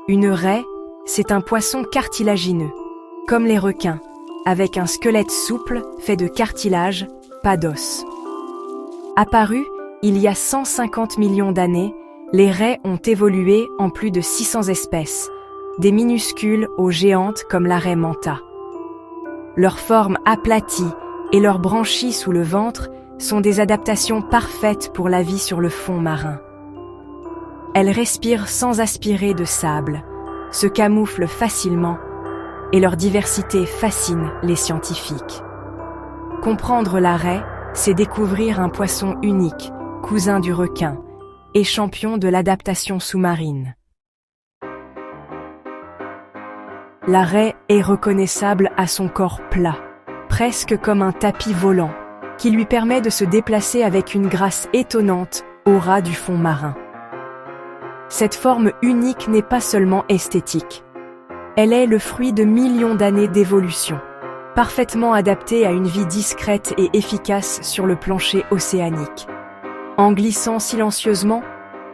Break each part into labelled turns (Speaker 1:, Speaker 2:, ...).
Speaker 1: Une raie, c'est un poisson cartilagineux, comme les requins, avec un squelette souple fait de cartilage, pas d'os. Apparus il y a 150 millions d'années, les raies ont évolué en plus de 600 espèces, des minuscules aux géantes comme la raie manta. Leur forme aplatie et leurs branchies sous le ventre sont des adaptations parfaites pour la vie sur le fond marin. Elles respirent sans aspirer de sable, se camouflent facilement et leur diversité fascine les scientifiques. Comprendre la raie, c'est découvrir un poisson unique, cousin du requin, et champion de l'adaptation sous-marine. La raie est reconnaissable à son corps plat, presque comme un tapis volant, qui lui permet de se déplacer avec une grâce étonnante au ras du fond marin. Cette forme unique n'est pas seulement esthétique. Elle est le fruit de millions d'années d'évolution, parfaitement adaptée à une vie discrète et efficace sur le plancher océanique. En glissant silencieusement,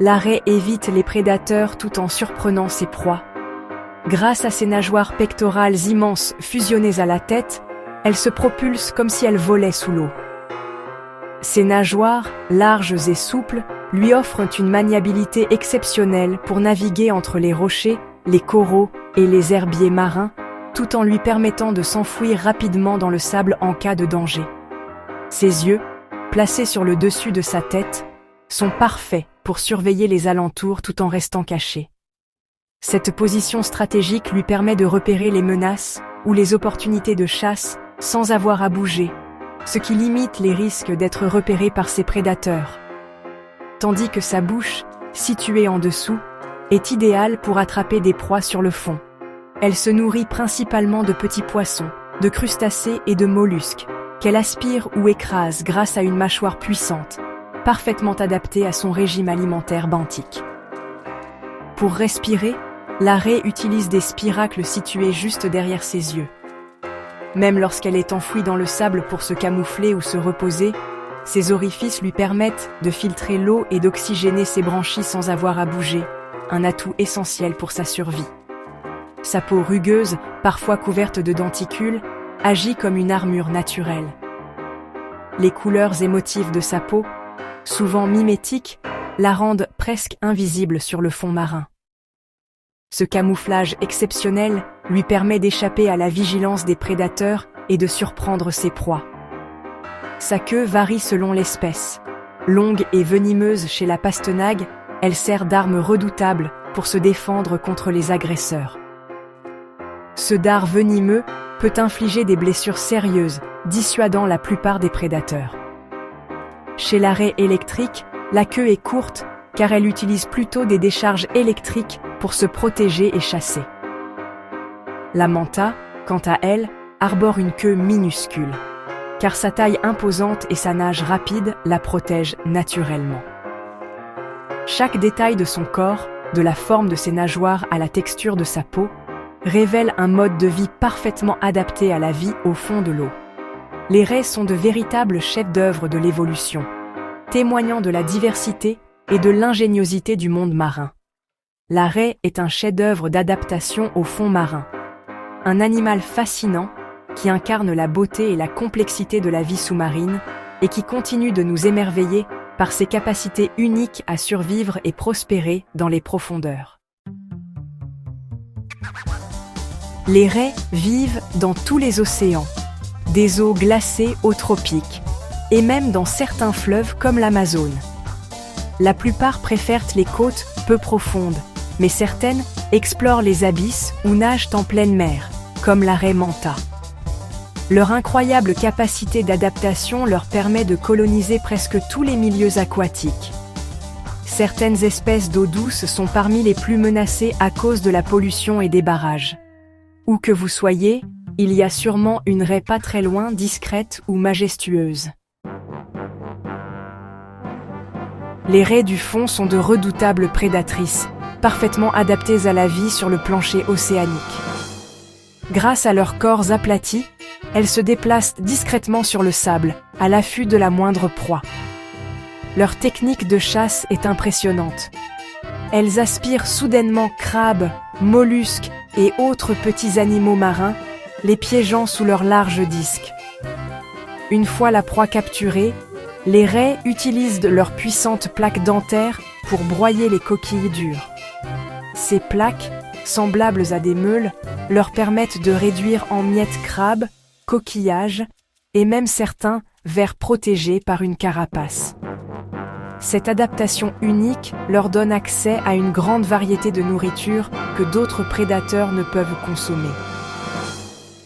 Speaker 1: la raie évite les prédateurs tout en surprenant ses proies. Grâce à ses nageoires pectorales immenses fusionnées à la tête, elle se propulse comme si elle volait sous l'eau. Ses nageoires, larges et souples, lui offrent une maniabilité exceptionnelle pour naviguer entre les rochers, les coraux et les herbiers marins, tout en lui permettant de s'enfouir rapidement dans le sable en cas de danger. Ses yeux, placés sur le dessus de sa tête, sont parfaits pour surveiller les alentours tout en restant cachés. Cette position stratégique lui permet de repérer les menaces ou les opportunités de chasse sans avoir à bouger, ce qui limite les risques d'être repéré par ses prédateurs. Tandis que sa bouche, située en dessous, est idéale pour attraper des proies sur le fond. Elle se nourrit principalement de petits poissons, de crustacés et de mollusques, qu'elle aspire ou écrase grâce à une mâchoire puissante, parfaitement adaptée à son régime alimentaire benthique. Pour respirer, la raie utilise des spiracles situés juste derrière ses yeux. Même lorsqu'elle est enfouie dans le sable pour se camoufler ou se reposer, ses orifices lui permettent de filtrer l'eau et d'oxygéner ses branchies sans avoir à bouger, un atout essentiel pour sa survie. Sa peau rugueuse, parfois couverte de denticules, agit comme une armure naturelle. Les couleurs et motifs de sa peau, souvent mimétiques, la rendent presque invisible sur le fond marin. Ce camouflage exceptionnel lui permet d'échapper à la vigilance des prédateurs et de surprendre ses proies. Sa queue varie selon l'espèce. Longue et venimeuse chez la pastenague, elle sert d'arme redoutable pour se défendre contre les agresseurs. Ce dard venimeux peut infliger des blessures sérieuses, dissuadant la plupart des prédateurs. Chez la raie électrique, la queue est courte car elle utilise plutôt des décharges électriques pour se protéger et chasser. La manta, quant à elle, arbore une queue minuscule, car sa taille imposante et sa nage rapide la protègent naturellement. Chaque détail de son corps, de la forme de ses nageoires à la texture de sa peau, révèle un mode de vie parfaitement adapté à la vie au fond de l'eau. Les raies sont de véritables chefs-d'œuvre de l'évolution, témoignant de la diversité et de l'ingéniosité du monde marin. La raie est un chef-d'œuvre d'adaptation au fond marin. Un animal fascinant qui incarne la beauté et la complexité de la vie sous-marine et qui continue de nous émerveiller par ses capacités uniques à survivre et prospérer dans les profondeurs. Les raies vivent dans tous les océans, des eaux glacées aux tropiques, et même dans certains fleuves comme l'Amazone. La plupart préfèrent les côtes peu profondes, mais certaines explorent les abysses ou nagent en pleine mer, comme la raie manta. Leur incroyable capacité d'adaptation leur permet de coloniser presque tous les milieux aquatiques. Certaines espèces d'eau douce sont parmi les plus menacées à cause de la pollution et des barrages. Où que vous soyez, il y a sûrement une raie pas très loin, discrète ou majestueuse. Les raies du fond sont de redoutables prédatrices, parfaitement adaptées à la vie sur le plancher océanique. Grâce à leurs corps aplatis, elles se déplacent discrètement sur le sable, à l'affût de la moindre proie. Leur technique de chasse est impressionnante. Elles aspirent soudainement crabes, mollusques et autres petits animaux marins, les piégeant sous leurs larges disques. Une fois la proie capturée, les raies utilisent leurs puissantes plaques dentaires pour broyer les coquilles dures. Ces plaques, semblables à des meules, leur permettent de réduire en miettes crabes, coquillages et même certains vers protégés par une carapace. Cette adaptation unique leur donne accès à une grande variété de nourriture que d'autres prédateurs ne peuvent consommer.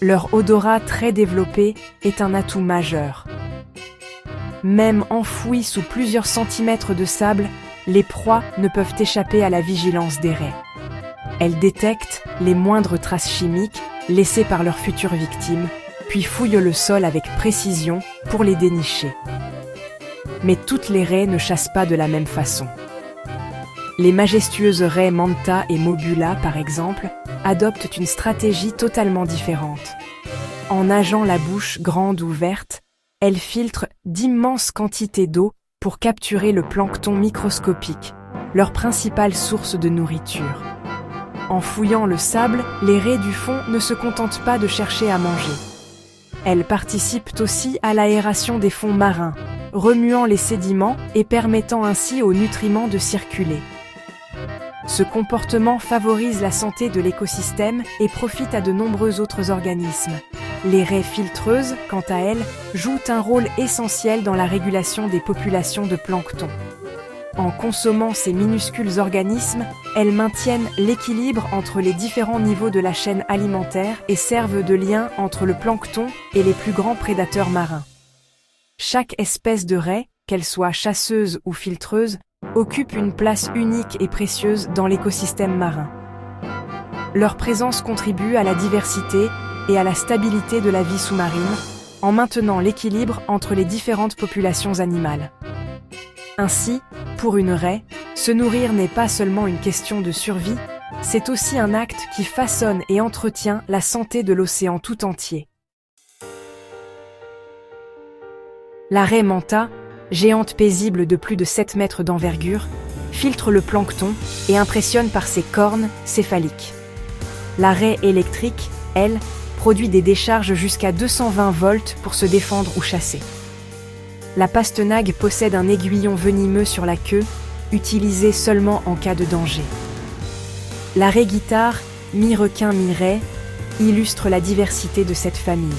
Speaker 1: Leur odorat très développé est un atout majeur. Même enfouis sous plusieurs centimètres de sable, les proies ne peuvent échapper à la vigilance des raies. Elles détectent les moindres traces chimiques laissées par leurs futures victimes, puis fouillent le sol avec précision pour les dénicher. Mais toutes les raies ne chassent pas de la même façon. Les majestueuses raies Manta et Mobula, par exemple, adoptent une stratégie totalement différente. En nageant la bouche grande ouverte, elles filtrent d'immenses quantités d'eau pour capturer le plancton microscopique, leur principale source de nourriture. En fouillant le sable, les raies du fond ne se contentent pas de chercher à manger. Elles participent aussi à l'aération des fonds marins, remuant les sédiments et permettant ainsi aux nutriments de circuler. Ce comportement favorise la santé de l'écosystème et profite à de nombreux autres organismes. Les raies filtreuses, quant à elles, jouent un rôle essentiel dans la régulation des populations de plancton. En consommant ces minuscules organismes, elles maintiennent l'équilibre entre les différents niveaux de la chaîne alimentaire et servent de lien entre le plancton et les plus grands prédateurs marins. Chaque espèce de raie, qu'elle soit chasseuse ou filtreuse, occupe une place unique et précieuse dans l'écosystème marin. Leur présence contribue à la diversité et à la stabilité de la vie sous-marine, en maintenant l'équilibre entre les différentes populations animales. Ainsi, pour une raie, se nourrir n'est pas seulement une question de survie, c'est aussi un acte qui façonne et entretient la santé de l'océan tout entier. La raie Manta, géante paisible de plus de 7 mètres d'envergure, filtre le plancton et impressionne par ses cornes céphaliques. La raie électrique, elle, produit des décharges jusqu'à 220 volts pour se défendre ou chasser. La pastenague possède un aiguillon venimeux sur la queue, utilisé seulement en cas de danger. La raie guitare, mi-requin mi-raie, illustre la diversité de cette famille.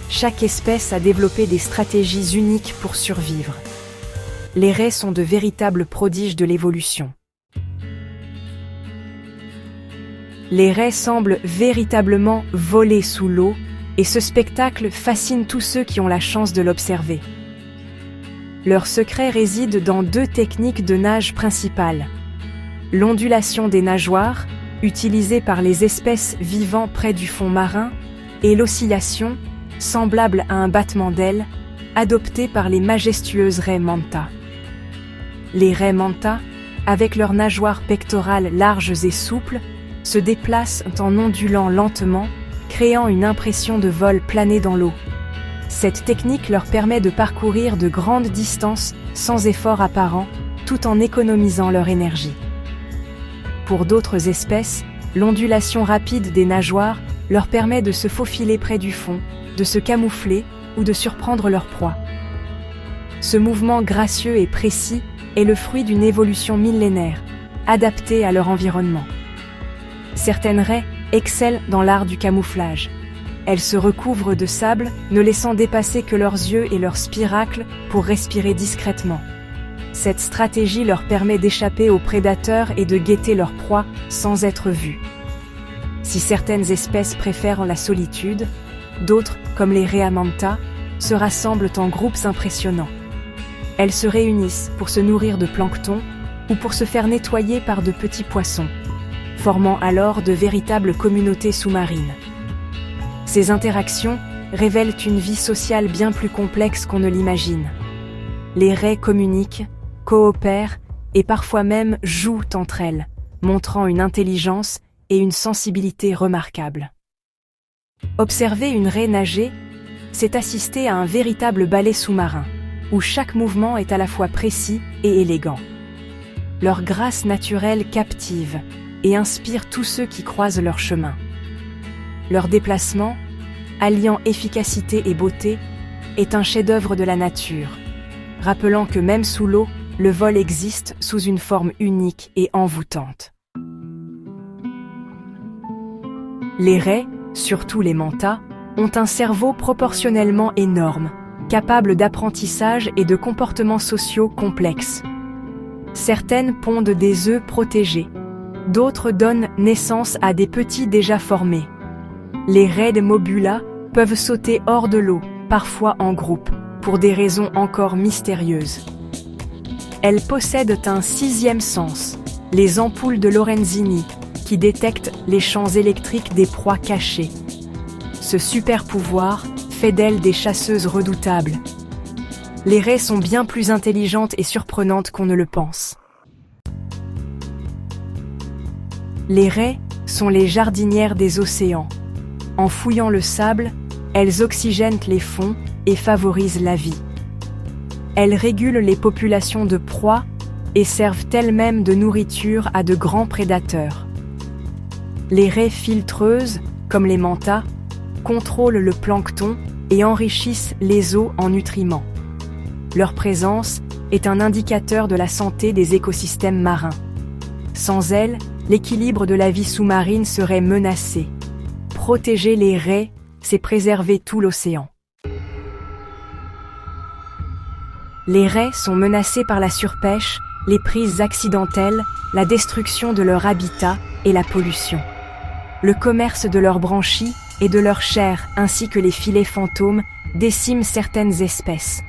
Speaker 1: Chaque espèce a développé des stratégies uniques pour survivre. Les raies sont de véritables prodiges de l'évolution. Les raies semblent véritablement voler sous l'eau, et ce spectacle fascine tous ceux qui ont la chance de l'observer. Leur secret réside dans 2 techniques de nage principales. L'ondulation des nageoires, utilisée par les espèces vivant près du fond marin, et l'oscillation, semblable à un battement d'ailes, adoptée par les majestueuses raies Manta. Les raies Manta, avec leurs nageoires pectorales larges et souples, se déplacent en ondulant lentement, créant une impression de vol plané dans l'eau. Cette technique leur permet de parcourir de grandes distances sans effort apparent, tout en économisant leur énergie. Pour d'autres espèces, l'ondulation rapide des nageoires leur permet de se faufiler près du fond, de se camoufler ou de surprendre leur proie. Ce mouvement gracieux et précis est le fruit d'une évolution millénaire, adaptée à leur environnement. Certaines raies excellent dans l'art du camouflage. Elles se recouvrent de sable, ne laissant dépasser que leurs yeux et leurs spiracles pour respirer discrètement. Cette stratégie leur permet d'échapper aux prédateurs et de guetter leur proie sans être vues. Si certaines espèces préfèrent la solitude, d'autres, comme les raies Manta, se rassemblent en groupes impressionnants. Elles se réunissent pour se nourrir de plancton ou pour se faire nettoyer par de petits poissons, formant alors de véritables communautés sous-marines. Ces interactions révèlent une vie sociale bien plus complexe qu'on ne l'imagine. Les raies communiquent, coopèrent et parfois même jouent entre elles, montrant une intelligence et une sensibilité remarquables. Observer une raie nager, c'est assister à un véritable ballet sous-marin, où chaque mouvement est à la fois précis et élégant. Leur grâce naturelle captive, et inspirent tous ceux qui croisent leur chemin. Leur déplacement, alliant efficacité et beauté, est un chef-d'œuvre de la nature, rappelant que même sous l'eau, le vol existe sous une forme unique et envoûtante. Les raies, surtout les mantas, ont un cerveau proportionnellement énorme, capable d'apprentissage et de comportements sociaux complexes. Certaines pondent des œufs protégés, d'autres donnent naissance à des petits déjà formés. Les raies de Mobula peuvent sauter hors de l'eau, parfois en groupe, pour des raisons encore mystérieuses. Elles possèdent un sixième sens, les ampoules de Lorenzini, qui détectent les champs électriques des proies cachées. Ce super pouvoir fait d'elles des chasseuses redoutables. Les raies sont bien plus intelligentes et surprenantes qu'on ne le pense. Les raies sont les jardinières des océans. En fouillant le sable, elles oxygènent les fonds et favorisent la vie. Elles régulent les populations de proies et servent elles-mêmes de nourriture à de grands prédateurs. Les raies filtreuses, comme les mantas, contrôlent le plancton et enrichissent les eaux en nutriments. Leur présence est un indicateur de la santé des écosystèmes marins. Sans elles, l'équilibre de la vie sous-marine serait menacé. Protéger les raies, c'est préserver tout l'océan. Les raies sont menacées par la surpêche, les prises accidentelles, la destruction de leur habitat et la pollution. Le commerce de leurs branchies et de leur chair, ainsi que les filets fantômes, déciment certaines espèces.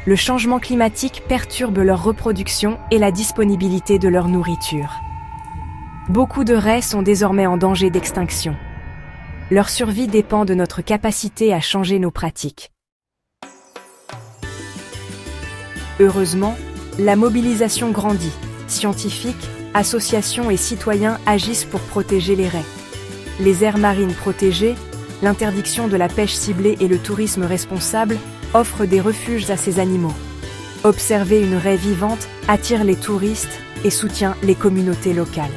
Speaker 1: Le changement climatique perturbe leur reproduction et la disponibilité de leur nourriture. Beaucoup de raies sont désormais en danger d'extinction. Leur survie dépend de notre capacité à changer nos pratiques. Heureusement, la mobilisation grandit. Scientifiques, associations et citoyens agissent pour protéger les raies. Les aires marines protégées, l'interdiction de la pêche ciblée et le tourisme responsable offrent des refuges à ces animaux. Observer une raie vivante attire les touristes et soutient les communautés locales.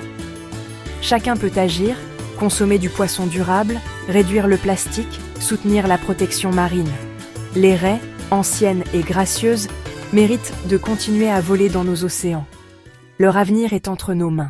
Speaker 1: Chacun peut agir, consommer du poisson durable, réduire le plastique, soutenir la protection marine. Les raies, anciennes et gracieuses, méritent de continuer à voler dans nos océans. Leur avenir est entre nos mains.